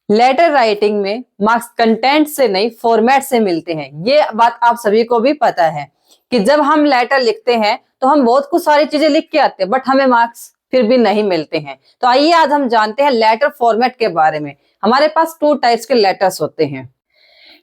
Letter writing में marks content से नहीं फॉर्मेट से मिलते हैं। ये बात आप सभी को भी पता है कि जब हम लेटर लिखते हैं तो हम बहुत कुछ सारी चीजें लिख के आते हैं, बट हमें मार्क्स फिर भी नहीं मिलते हैं। तो आइए आज हम जानते हैं लेटर फॉर्मेट के बारे में। हमारे पास 2 टाइप्स के लेटर्स होते हैं।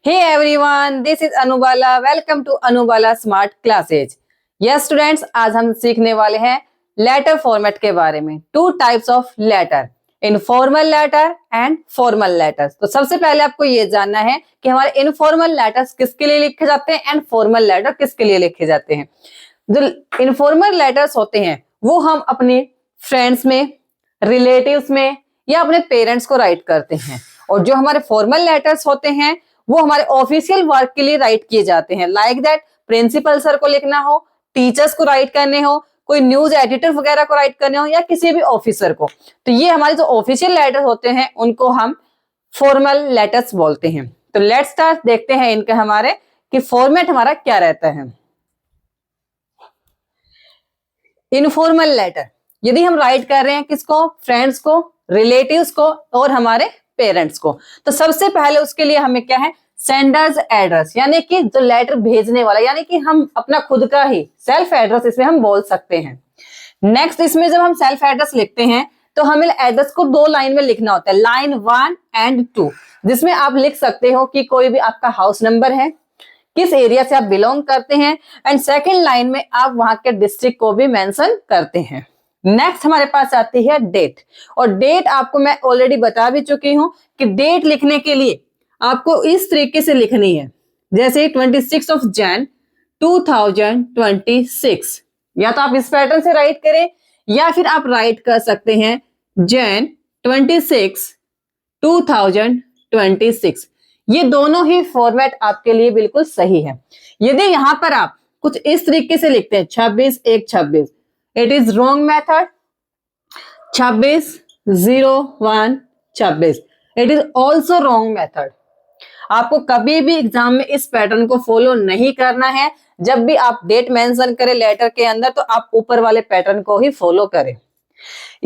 Hey everyone, this is Anubala. Welcome to Anubala smart classes. Yes students, आज हम सीखने वाले हैं लेटर फॉर्मेट के बारे में। 2 types of letter, informal letter and formal letters. तो सबसे पहले आपको ये जानना है कि हमारे इनफॉर्मल लेटर्स किसके लिए लिखे जाते हैं एंड फॉर्मल लेटर किसके लिए लिखे जाते हैं। जो इनफॉर्मल लेटर्स होते हैं वो हम अपने फ्रेंड्स में, रिलेटिव्स में या अपने पेरेंट्स को राइट करते हैं, और जो हमारे फॉर्मल लेटर्स होते हैं वो हमारे ऑफिशियल वर्क के लिए राइट किए जाते हैं। लाइक दैट, प्रिंसिपल सर को लिखना हो, टीचर्स को राइट करने हो, कोई न्यूज एडिटर वगैरह को राइट करने हो, या किसी भी ऑफिसर को। तो ये हमारे जो ऑफिशियल लेटर होते हैं उनको हम फॉर्मल लेटर्स बोलते हैं। तो लेट्स स्टार्ट, देखते हैं इनका हमारे कि फॉर्मेट हमारा क्या रहता है। इनफॉर्मल लेटर यदि हम राइट कर रहे हैं किसको, फ्रेंड्स को, रिलेटिव्स को और हमारे पेरेंट्स को, तो सबसे पहले उसके लिए हमें क्या है, सेंडर्स एड्रेस, यानी कि जो लेटर भेजने वाला, यानी कि हम अपना खुद का ही सेल्फ एड्रेस इसमें हम बोल सकते हैं। नेक्स्ट, इसमें जब हम सेल्फ एड्रेस लिखते हैं तो हमें एड्रेस को 2 लाइन में लिखना होता है, लाइन 1 एंड 2, जिसमें आप लिख सकते हो कि कोई भी आपका हाउस नंबर है, किस एरिया से आप बिलोंग करते हैं, एंड सेकेंड लाइन में आप वहां के डिस्ट्रिक्ट को भी मेंशन करते हैं। नेक्स्ट हमारे पास आती है डेट, और डेट आपको मैं ऑलरेडी बता भी चुकी हूं कि डेट लिखने के लिए आपको इस तरीके से लिखनी है, जैसे 26 ऑफ जैन 2026, या तो आप इस पैटर्न से राइट करें या फिर आप राइट कर सकते हैं जैन 26 2026। ये दोनों ही फॉर्मेट आपके लिए बिल्कुल सही है। यदि यहां पर आप कुछ इस तरीके से लिखते हैं 26/1/26, it is wrong method. 26/01/26, it is also wrong method. आपको कभी भी एग्जाम में इस पैटर्न को फॉलो नहीं करना है। जब भी आप डेट मेंशन करें लेटर के अंदर तो आप ऊपर वाले पैटर्न को ही फॉलो करें।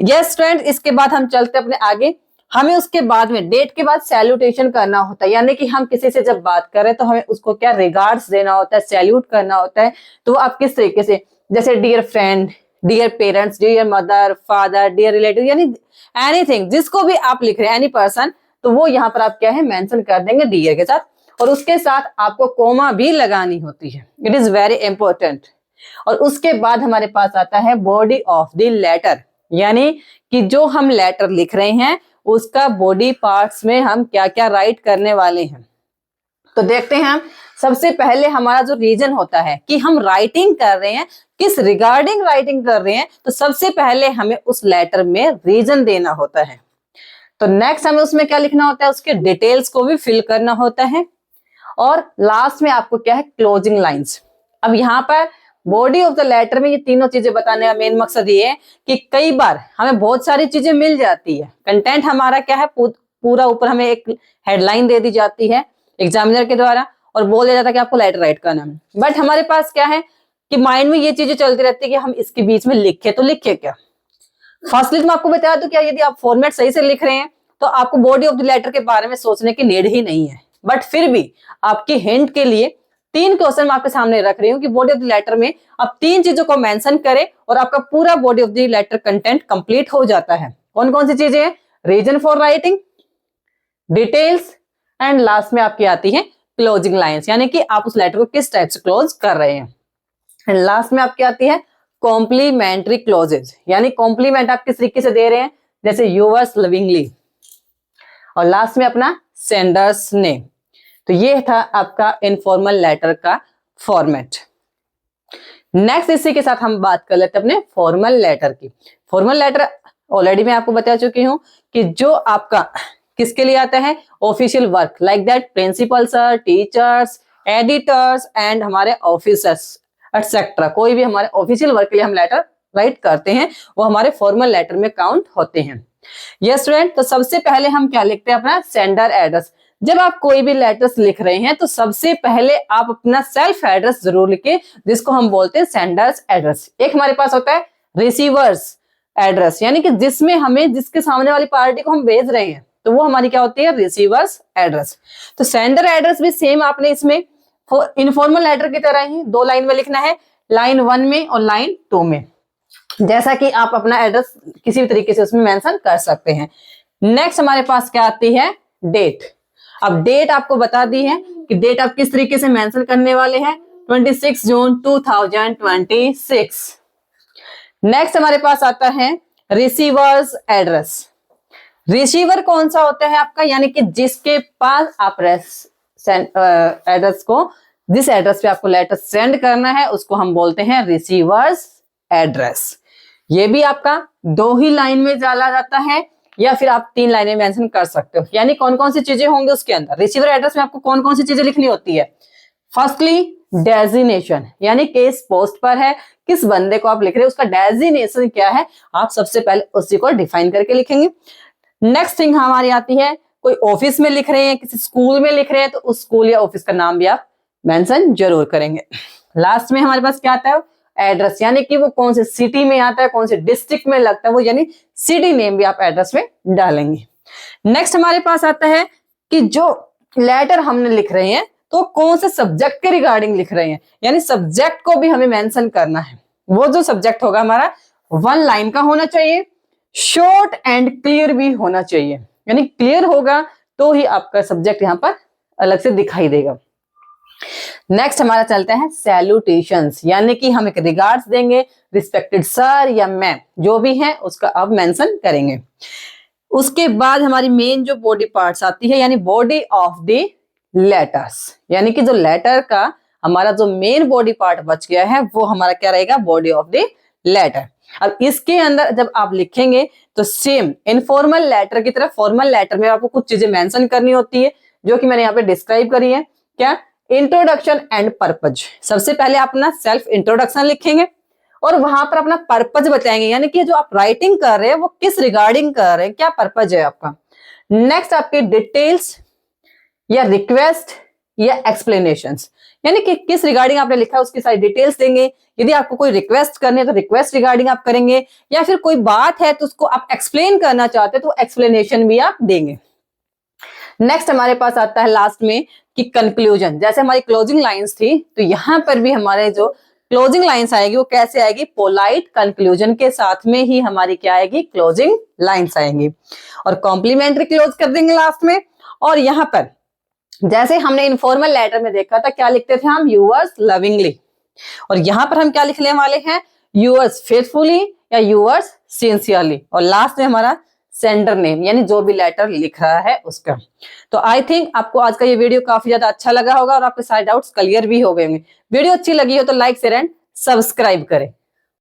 यस फ्रेंड्स, इसके बाद हम चलते अपने आगे। हमें उसके बाद में डेट के बाद सैल्यूटेशन करना होता है, यानी कि हम किसी से जब बात करें तो हमें उसको क्या रिगार्ड्स देना होता है, सैल्यूट करना होता है। तो आप किस तरीके से, जैसे dear friend, dear parents, dear mother, father, dear relative, यानी एनीथिंग, जिसको भी आप लिख रहे हैं, एनी पर्सन, तो वो यहाँ पर आप क्या है मेंशन कर देंगे डियर के साथ, और उसके साथ आपको कोमा भी लगानी होती है। It is very important. और उसके बाद हमारे पास आता है बॉडी ऑफ द लेटर, यानी कि जो हम लेटर लिख रहे हैं उसका बॉडी पार्ट्स में हम क्या क्या राइट करने वाले हैं। तो देखते हैं हम, सबसे पहले हमारा जो रीजन होता है कि हम राइटिंग कर रहे हैं, किस रिगार्डिंग राइटिंग कर रहे हैं, तो सबसे पहले हमें उस लेटर में रीजन देना होता है। तो नेक्स्ट हमें उसमें क्या लिखना होता है, उसके डिटेल्स को भी फिल करना होता है, और लास्ट में आपको क्या है, क्लोजिंग लाइंस। अब यहाँ पर बॉडी ऑफ द लेटर में ये तीनों चीजें बताने का मेन मकसद ये है कि कई बार हमें बहुत सारी चीजें मिल जाती है, कंटेंट हमारा क्या है पूरा ऊपर हमें एक हेडलाइन दे दी जाती है एग्जामिनर के द्वारा, और बोल दिया जाता है कि आपको लेटर राइट करना है, बट हमारे पास क्या है कि माइंड में ये चीजें चलती रहती है कि हम इसके बीच में लिखे तो लिखे क्या। फर्स्टली मैं आपको बताया तो क्या, यदि आप फॉर्मेट सही से लिख रहे हैं तो आपको बॉडी ऑफ द लेटर के बारे में सोचने की नीड ही नहीं है। बट फिर भी आपके हिंट के लिए 3 क्वेश्चन मैं आपके सामने रख रही हूँ कि बॉडी ऑफ द लेटर में आप 3 चीजों को मेंशन करें और आपका पूरा body of the letter content complete हो जाता है। कौन कौन सी चीजें हैं, reason for writing, details, and last में आपकी आती है क्लोजिंग लाइंस, यानी कि आप उस लेटर को किस टाइप से क्लोज कर रहे हैं। एंड लास्ट में आपकी आती है कॉम्प्लीमेंट्री क्लोजेज, यानी कॉम्प्लीमेंट आप किस तरीके से दे रहे हैं, जैसे यूवर्स लविंगली, और लास्ट में अपना सेंडर्स नेम। तो ये था आपका इनफॉर्मल लेटर का फॉर्मेट। नेक्स्ट इसी के साथ हम बात कर लेते हैं अपने फॉर्मल लेटर की। फॉर्मल लेटर ऑलरेडी मैं आपको बता चुकी हूं कि जो आपका किसके लिए आता है, official work, like that principal sir, teachers, editors and हमारे ऑफिसर्स एटसेट्रा, कोई भी हमारे ऑफिशियल वर्क के लिए हम लेटर राइट करते हैं वो हमारे फॉर्मल लेटर में काउंट होते हैं। यस स्टूडेंट, तो सबसे पहले हम क्या लिखते हैं, अपना सेंडर एड्रेस। जब आप कोई भी लेटर्स लिख रहे हैं तो सबसे पहले आप अपना सेल्फ एड्रेस जरूर लिखें, जिसको हम बोलते हैं सेंडर्स एड्रेस। एक हमारे पास होता है रिसीवर्स एड्रेस, यानी कि जिसमें हमें जिसके सामने वाली पार्टी को हम भेज रहे हैं तो वो हमारी क्या होती है, रिसीवर्स एड्रेस। तो सेंडर एड्रेस भी सेम आपने इसमें इनफॉर्मल लेटर की तरह ही 2 लाइन में लिखना है, लाइन 1 में और लाइन 2 में, जैसा कि आप अपना एड्रेस किसी भी तरीके से उसमें मेंशन कर सकते हैं। नेक्स्ट हमारे पास क्या आती है, डेट। अब डेट आपको बता दी है कि डेट आप किस तरीके से मेंशन करने वाले हैं, 26 जून 2026। नेक्स्ट हमारे पास आता है रिसीवर्स एड्रेस। रिसीवर कौन सा होता है आपका, यानी कि जिसके पास आप एड्रेस को, जिस एड्रेस पे आपको लेटर सेंड करना है उसको हम बोलते हैं रिसीवर्स एड्रेस। ये भी आपका 2 ही लाइन में डाला जाता है या फिर आप 3 लाइनें मेंशन कर सकते हो। यानी कौन कौन सी चीजें होंगी उसके अंदर, रिसीवर एड्रेस में आपको कौन कौन सी चीजें लिखनी होती है। फर्स्टली डेजिग्नेशन, यानी किस पोस्ट पर है, किस बंदे को आप लिख रहे हैं, उसका डेजिग्नेशन क्या है, आप सबसे पहले उसी को डिफाइन करके लिखेंगे। नेक्स्ट थिंग हमारी आती है, कोई ऑफिस में लिख रहे हैं, किसी स्कूल में लिख रहे हैं, तो उस स्कूल या ऑफिस का नाम भी आप मेंशन जरूर करेंगे। लास्ट में हमारे पास क्या आता है, एड्रेस, यानी कि वो कौन से सिटी में आता है, कौन से डिस्ट्रिक्ट में लगता है, वो यानी सिटी नेम भी आप एड्रेस में डालेंगे। नेक्स्ट हमारे पास आता है कि जो लेटर हमने लिख रहे हैं तो कौन से सब्जेक्ट के रिगार्डिंग लिख रहे हैं, यानी सब्जेक्ट को भी हमें मेंशन करना है। वो जो सब्जेक्ट होगा हमारा 1 लाइन का होना चाहिए, शॉर्ट एंड क्लियर भी होना चाहिए, यानी क्लियर होगा तो ही आपका सब्जेक्ट यहाँ पर अलग से दिखाई देगा। नेक्स्ट हमारा चलता है सैल्यूटेशंस, यानी कि हम एक रिगार्ड्स देंगे, रिस्पेक्टेड सर या मैम जो भी है उसका अब मेंशन करेंगे। उसके बाद हमारी मेन जो बॉडी पार्ट्स आती है, यानी बॉडी ऑफ द लेटर्स, यानी कि जो लेटर का हमारा जो मेन बॉडी पार्ट बच गया है वो हमारा क्या रहेगा, बॉडी ऑफ द लेटर। अब इसके अंदर जब आप लिखेंगे तो सेम इनफॉर्मल लेटर की तरह फॉर्मल लेटर में आपको कुछ चीजें मेंशन करनी होती है, जो कि मैंने यहाँ पे डिस्क्राइब करी है। क्या, इंट्रोडक्शन एंड पर्पज। सबसे पहले आप अपना सेल्फ इंट्रोडक्शन लिखेंगे और वहां पर अपना पर्पज बताएंगे, यानी कि जो आप राइटिंग कर रहे हैं वो किस रिगार्डिंग कर रहे हैं, क्या पर्पज है आपका। नेक्स्ट आपके डिटेल्स या रिक्वेस्ट या एक्सप्लेनेशंस, यानी कि किस रिगार्डिंग आपने लिखा है उसकी सारी डिटेल्स देंगे। यदि आपको कोई रिक्वेस्ट करनी है तो रिक्वेस्ट रिगार्डिंग आप करेंगे, या फिर कोई बात है तो उसको आप एक्सप्लेन करना चाहते हैं तो एक्सप्लेनेशन भी आप देंगे। नेक्स्ट हमारे पास आता है लास्ट में कि कंक्लूजन। जैसे हमारी क्लोजिंग लाइंस थी तो यहाँ पर भी हमारे जो क्लोजिंग लाइंस आएगी वो कैसे आएगी, पोलाइट कंक्लूजन के साथ में ही हमारी क्या आएगी, क्लोजिंग लाइंस आएंगी। और कॉम्प्लीमेंट्री क्लोज कर देंगे लास्ट में। और यहाँ पर जैसे हमने इनफॉर्मल लेटर में देखा था क्या लिखते थे हम, यूअर्स लविंगली, और यहाँ पर हम क्या लिखने वाले हैं, यूअर्स फेथफुली या यूअर्स सिंसियरली, और लास्ट में हमारा सेंडर नेम, यानी जो भी लेटर लिख रहा है उसका। तो आई थिंक आपको आज का ये वीडियो काफी ज्यादा अच्छा लगा होगा और आपके सारे डाउट्स क्लियर भी हो गए होंगे। वीडियो अच्छी लगी हो तो लाइक शेयर एंड सब्सक्राइब करें।